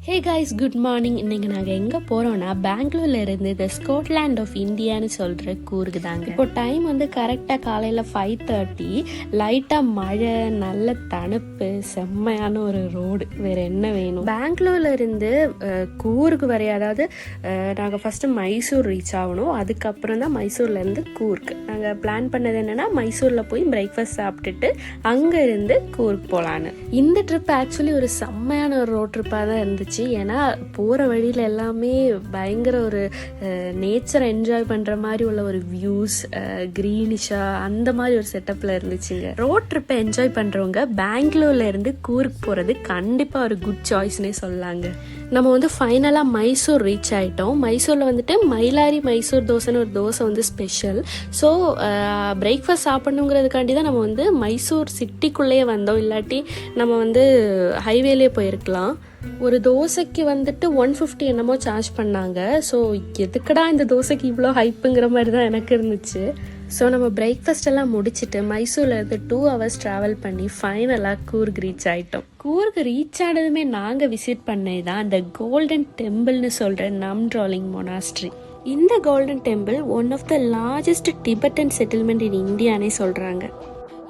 Hey guys, good morning. இன்றைக்கி நாங்கள் எங்கே போகிறோன்னா பெங்களூர்ல இருந்து இந்த ஸ்காட்லாண்ட் ஆஃப் இந்தியான்னு சொல்கிற கூருக்கு தாங்க. இப்போ டைம் வந்து கரெக்டாக காலையில் 5:30. லைட்டாக மழை, நல்ல தணுப்பு, செம்மையான ஒரு ரோடு. வேறு என்ன வேணும்? பெங்களூர்ல இருந்து கூருக்கு வரைய, அதாவது நாங்கள் ஃபஸ்ட்டு மைசூர் ரீச் ஆகணும். அதுக்கப்புறம் தான் மைசூர்லேருந்து கூர்க்கு. நாங்கள் பிளான் பண்ணது என்னென்னா மைசூரில் போய் பிரேக்ஃபாஸ்ட் சாப்பிட்டுட்டு அங்கே இருந்து கூர்க் போகலான்னு. இந்த ட்ரிப் ஆக்சுவலி ஒரு செம்மையான ஒரு ரோட் ட்ரிப்பாக தான் இருந்துச்சு. ஏன்னா போகிற வழியில் எல்லாமே பயங்கர ஒரு நேச்சரை என்ஜாய் பண்ணுற மாதிரி உள்ள ஒரு வியூஸ், க்ரீனிஷாக அந்த மாதிரி ஒரு செட்டப்பில் இருந்துச்சுங்க. ரோட் ட்ரிப்பை என்ஜாய் பண்ணுறவங்க பெங்களூர்ல இருந்து கூர்க் போகிறது கண்டிப்பாக ஒரு குட் சாய்ஸ்னே சொல்லலாங்க. நம்ம வந்து ஃபைனலாக மைசூர் ரீச் ஆகிட்டோம். மைசூரில் வந்துட்டு மயிலாரி மைசூர் தோசைன்னு ஒரு தோசை வந்து ஸ்பெஷல். ஸோ பிரேக்ஃபாஸ்ட் சாப்பிடணுங்கிறதுக்காண்டி தான் நம்ம வந்து மைசூர் சிட்டிக்குள்ளேயே வந்தோம். இல்லாட்டி நம்ம வந்து ஹைவேலேயே போயிருக்கலாம். ஒரு தோசைக்கு வந்துட்டு 150 என்னமோ சார்ஜ் பண்ணாங்க. ஸோ எதுக்கடா இந்த தோசைக்கு இவ்வளோ ஹைப்புங்கிற மாதிரி தான் எனக்கு இருந்துச்சு. ஸோ நம்ம பிரேக்ஃபாஸ்ட் எல்லாம் முடிச்சுட்டு மைசூர்லேருந்து 2 hours ட்ராவல் பண்ணி ஃபைனலாக கூர்க் ரீச் ஆகிட்டோம். கூர்க் ரீச் ஆனதுமே நாங்கள் விசிட் பண்ணது தான் அந்த கோல்டன் டெம்பிள்னு சொல்கிற நம்ட்ராலிங் மொனாஸ்ட்ரி. இந்த golden temple one of the largest Tibetan settlement in இந்தியானே சொல்கிறாங்க.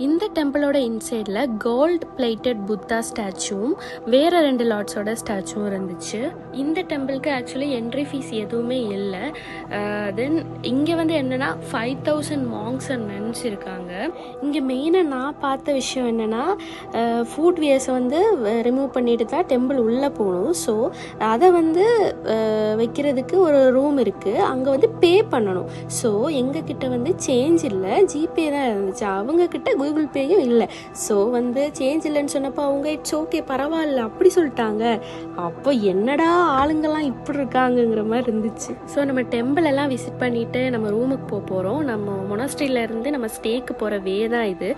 இந்த டெம்பிளோட இன்சைடில் கோல்ட் பிளேட்டட் புத்தா ஸ்டாச்சுவும் வேறு 2 லார்ட்ஸோட ஸ்டாச்சுவும் இருந்துச்சு. இந்த டெம்பிளுக்கு ஆக்சுவலி என்ட்ரி ஃபீஸ் எதுவுமே இல்லை. தென் இங்கே வந்து என்னென்னா 5000 மாங்ஸ் அண்ட் நன்ஸ் இருக்காங்க. இங்கே மெயினாக நான் பார்த்த விஷயம் என்னென்னா, ஃபுட் வியர்ஸை வந்து ரிமூவ் பண்ணிட்டு தான் டெம்பிள் உள்ளே போகணும். ஸோ அதை வந்து வைக்கிறதுக்கு ஒரு ரூம் இருக்குது, அங்கே வந்து பே பண்ணணும். ஸோ எங்ககிட்ட வந்து சேஞ்ச் இல்லை, ஜிபே தான் இருந்துச்சு. அவங்கக்கிட்ட கூகுள் பேயும் இல்லை. ஸோ வந்து சேஞ்ச் இல்லைன்னு சொன்னப்போ அவங்க இட்ஸ் ஓகே, பரவாயில்ல அப்படி சொல்லிட்டாங்க. அப்போ என்னடா ஆளுங்கெல்லாம் இப்படி இருக்காங்கங்கிற மாதிரி இருந்துச்சு. ஸோ நம்ம டெம்பிள் எல்லாம் விசிட் பண்ணிவிட்டு நம்ம ரூமுக்கு போகிறோம். நம்ம மொனாஸ்ட்ரியிலேருந்து நம்ம ஸ்டேக்கு போகிற வே தான் இது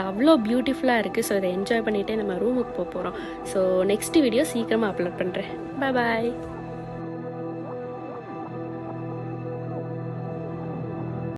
அவ்வளோ பியூட்டிஃபுல்லாக இருக்குது. ஸோ இதை என்ஜாய் பண்ணிவிட்டு நம்ம ரூமுக்கு போகிறோம். ஸோ நெக்ஸ்ட் வீடியோ சீக்கிரமாக அப்லோட் பண்ணுறேன். பாய்.